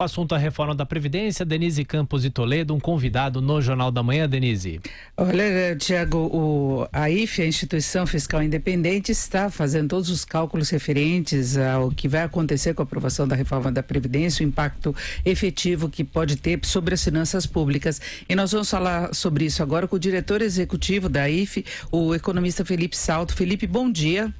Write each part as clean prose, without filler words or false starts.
O assunto é a reforma da Previdência. Denise Campos de Toledo, um convidado no Jornal da Manhã. Denise. Olha, Tiago, a IFE, a Instituição Fiscal Independente, está fazendo todos os cálculos referentes ao que vai acontecer com a aprovação da reforma da Previdência, o impacto efetivo que pode ter sobre as finanças públicas. E nós vamos falar sobre isso agora com o diretor executivo da IFE, o economista Felipe Salto. Felipe, bom dia.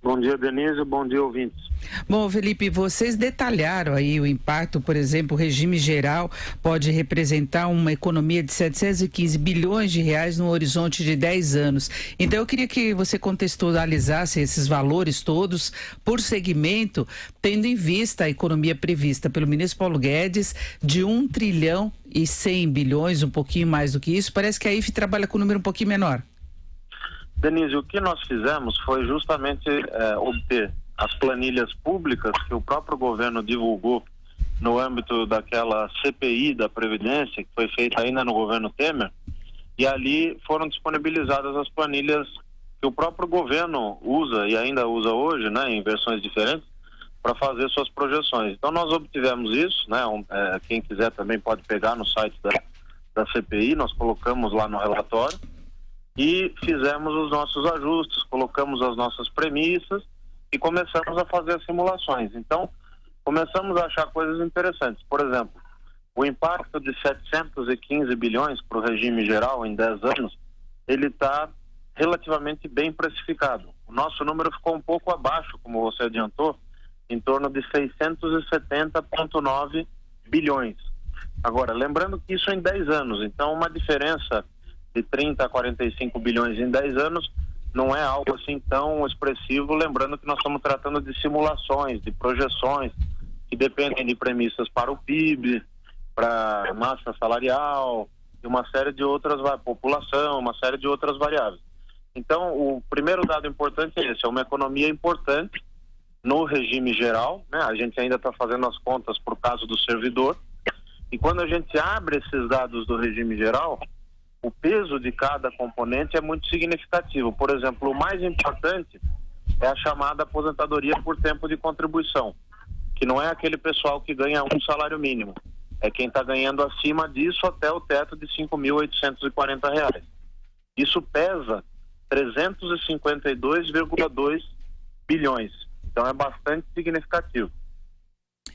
Bom dia, Denise. Bom dia, ouvintes. Bom, Felipe, vocês detalharam aí o impacto, por exemplo, o regime geral pode representar uma economia de 715 bilhões de reais no horizonte de 10 anos. Então, eu queria que você contextualizasse esses valores todos por segmento, tendo em vista a economia prevista pelo ministro Paulo Guedes de 1 trilhão e 100 bilhões, um pouquinho mais do que isso. Parece que a IFE trabalha com um número um pouquinho menor. Denise, o que nós fizemos foi justamente obter as planilhas públicas que o próprio governo divulgou no âmbito daquela CPI da Previdência, que foi feita ainda no governo Temer, e ali foram disponibilizadas as planilhas que o próprio governo usa e ainda usa hoje, né, em versões diferentes, para fazer suas projeções. Então nós obtivemos isso, né, quem quiser também pode pegar no site da CPI, nós colocamos lá no relatório, e fizemos os nossos ajustes, colocamos as nossas premissas e começamos a fazer as simulações. Então, começamos a achar coisas interessantes. Por exemplo, o impacto de 715 bilhões para o regime geral em 10 anos, ele está relativamente bem precificado. O nosso número ficou um pouco abaixo, como você adiantou, em torno de 670,9 bilhões. Agora, lembrando que isso é em 10 anos, então uma diferença de 30 a 45 bilhões em 10 anos não é algo assim tão expressivo, lembrando que nós estamos tratando de simulações, de projeções que dependem de premissas para o PIB, para massa salarial e uma série de outras, população, uma série de outras variáveis. Então, o primeiro dado importante é esse, é uma economia importante no regime geral, né? A gente ainda está fazendo as contas por caso do servidor, e quando a gente abre esses dados do regime geral, o peso de cada componente é muito significativo. Por exemplo, o mais importante é a chamada aposentadoria por tempo de contribuição, que não é aquele pessoal que ganha um salário mínimo, é quem está ganhando acima disso até o teto de R$ 5.840. Isso pesa 352,2 bilhões, então é bastante significativo.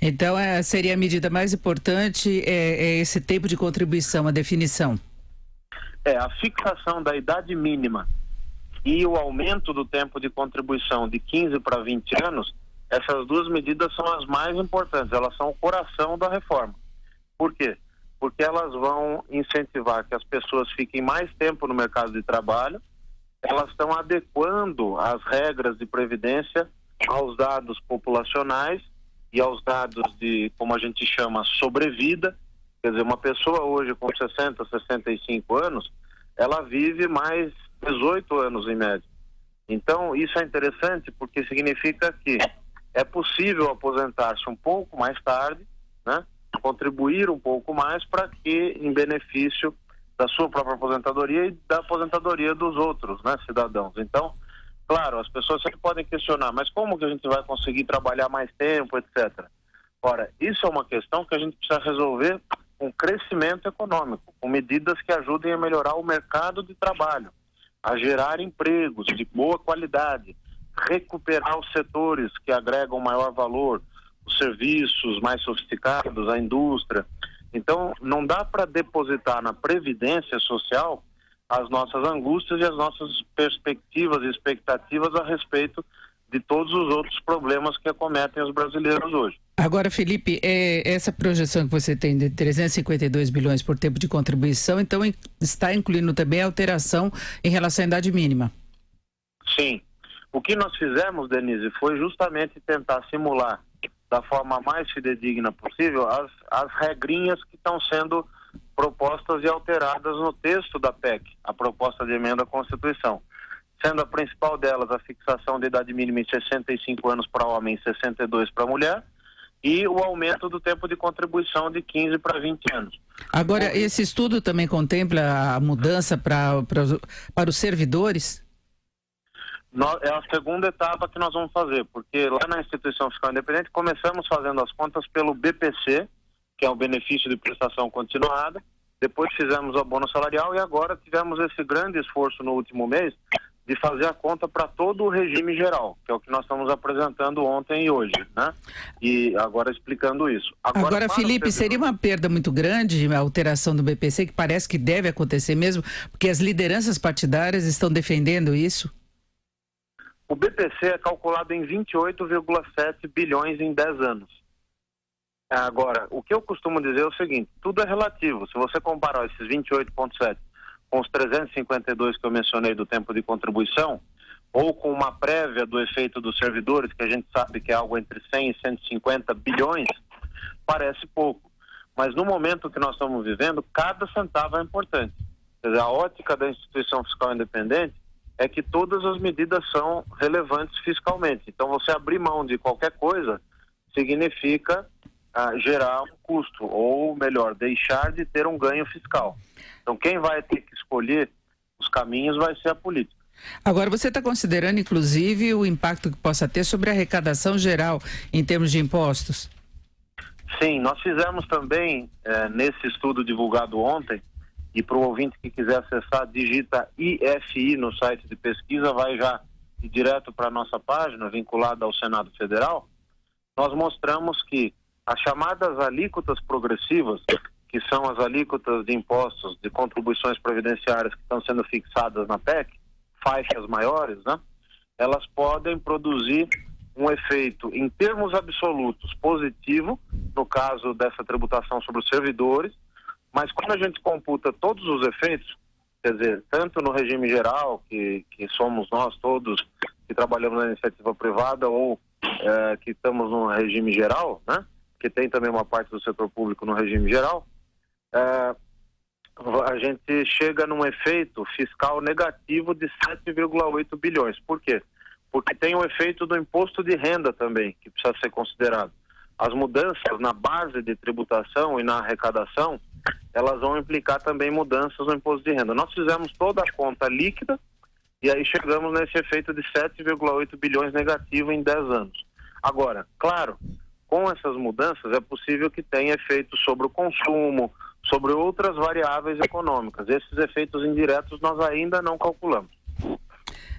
Então, seria a medida mais importante, é esse tempo de contribuição, a definição. A fixação da idade mínima e o aumento do tempo de contribuição de 15 para 20 anos, essas duas medidas são as mais importantes, elas são o coração da reforma. Por quê? Porque elas vão incentivar que as pessoas fiquem mais tempo no mercado de trabalho, elas estão adequando as regras de previdência aos dados populacionais e aos dados de, como a gente chama, sobrevida. Quer dizer, uma pessoa hoje com 60, 65 anos, ela vive mais 18 anos em média. Então, isso é interessante porque significa que é possível aposentar-se um pouco mais tarde, né? Contribuir um pouco mais para que, em benefício da sua própria aposentadoria e da aposentadoria dos outros, né, cidadãos. Então, claro, as pessoas sempre podem questionar, mas como que a gente vai conseguir trabalhar mais tempo, etc. Ora, isso é uma questão que a gente precisa resolver com crescimento econômico, com medidas que ajudem a melhorar o mercado de trabalho, a gerar empregos de boa qualidade, recuperar os setores que agregam maior valor, os serviços mais sofisticados, a indústria. Então, não dá para depositar na Previdência Social as nossas angústias e as nossas perspectivas e expectativas a respeito de todos os outros problemas que acometem os brasileiros hoje. Agora, Felipe, essa projeção que você tem de 352 bilhões por tempo de contribuição, então está incluindo também a alteração em relação à idade mínima? Sim. O que nós fizemos, Denise, foi justamente tentar simular da forma mais fidedigna possível as regrinhas que estão sendo propostas e alteradas no texto da PEC, a proposta de emenda à Constituição. Sendo a principal delas a fixação da idade mínima em 65 anos para homem e 62 para mulher, e o aumento do tempo de contribuição de 15 para 20 anos. Agora, esse estudo também contempla a mudança para os servidores? É a segunda etapa que nós vamos fazer, porque lá na Instituição Fiscal Independente começamos fazendo as contas pelo BPC, que é o benefício de prestação continuada, depois fizemos o abono salarial e agora tivemos esse grande esforço no último mês de fazer a conta para todo o regime geral, que é o que nós estamos apresentando ontem e hoje, né? E agora explicando isso. Agora Felipe, seria uma perda muito grande a alteração do BPC, que parece que deve acontecer mesmo, porque as lideranças partidárias estão defendendo isso? O BPC é calculado em 28,7 bilhões em 10 anos. Agora, o que eu costumo dizer é o seguinte, tudo é relativo. Se você comparar esses 28,7 com os 352 que eu mencionei do tempo de contribuição, ou com uma prévia do efeito dos servidores, que a gente sabe que é algo entre 100 e 150 bilhões, parece pouco. Mas no momento que nós estamos vivendo, cada centavo é importante. Quer dizer, a ótica da instituição fiscal independente é que todas as medidas são relevantes fiscalmente. Então, você abrir mão de qualquer coisa significa gerar um custo, ou melhor, deixar de ter um ganho fiscal. Então, quem vai ter que escolher os caminhos vai ser a política. Agora, você está considerando, inclusive, o impacto que possa ter sobre a arrecadação geral em termos de impostos? Sim, nós fizemos também, nesse estudo divulgado ontem, e para o ouvinte que quiser acessar, digita IFI no site de pesquisa, vai já direto para a nossa página, vinculada ao Senado Federal. Nós mostramos que as chamadas alíquotas progressivas, que são as alíquotas de impostos de contribuições previdenciárias que estão sendo fixadas na PEC, faixas maiores, né? Elas podem produzir um efeito, em termos absolutos, positivo, no caso dessa tributação sobre os servidores, mas quando a gente computa todos os efeitos, quer dizer, tanto no regime geral, que somos nós todos que trabalhamos na iniciativa privada ou que estamos no regime geral, né? Que tem também uma parte do setor público no regime geral, a gente chega num efeito fiscal negativo de 7,8 bilhões. Por quê? Porque tem o efeito do imposto de renda também, que precisa ser considerado. As mudanças na base de tributação e na arrecadação, elas vão implicar também mudanças no imposto de renda. Nós fizemos toda a conta líquida e aí chegamos nesse efeito de 7,8 bilhões negativo em 10 anos. Agora, claro, com essas mudanças é possível que tenha efeitos sobre o consumo, sobre outras variáveis econômicas. Esses efeitos indiretos nós ainda não calculamos.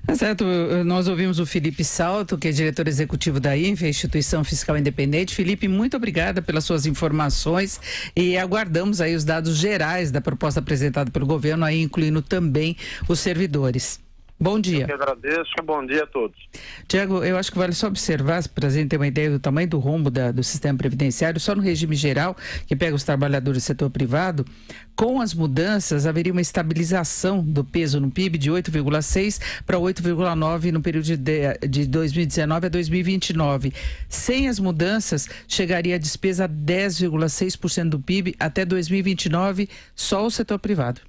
Tá certo, nós ouvimos o Felipe Salto, que é diretor executivo da INFE, Instituição Fiscal Independente. Felipe, muito obrigada pelas suas informações e aguardamos aí os dados gerais da proposta apresentada pelo governo, aí incluindo também os servidores. Bom dia. Eu que agradeço, bom dia a todos. Tiago, eu acho que vale só observar, para a gente ter uma ideia do tamanho do rombo do sistema previdenciário, só no regime geral, que pega os trabalhadores do setor privado, com as mudanças haveria uma estabilização do peso no PIB de 8,6 para 8,9 no período de 2019 a 2029. Sem as mudanças, chegaria a despesa a 10,6% do PIB até 2029, só o setor privado.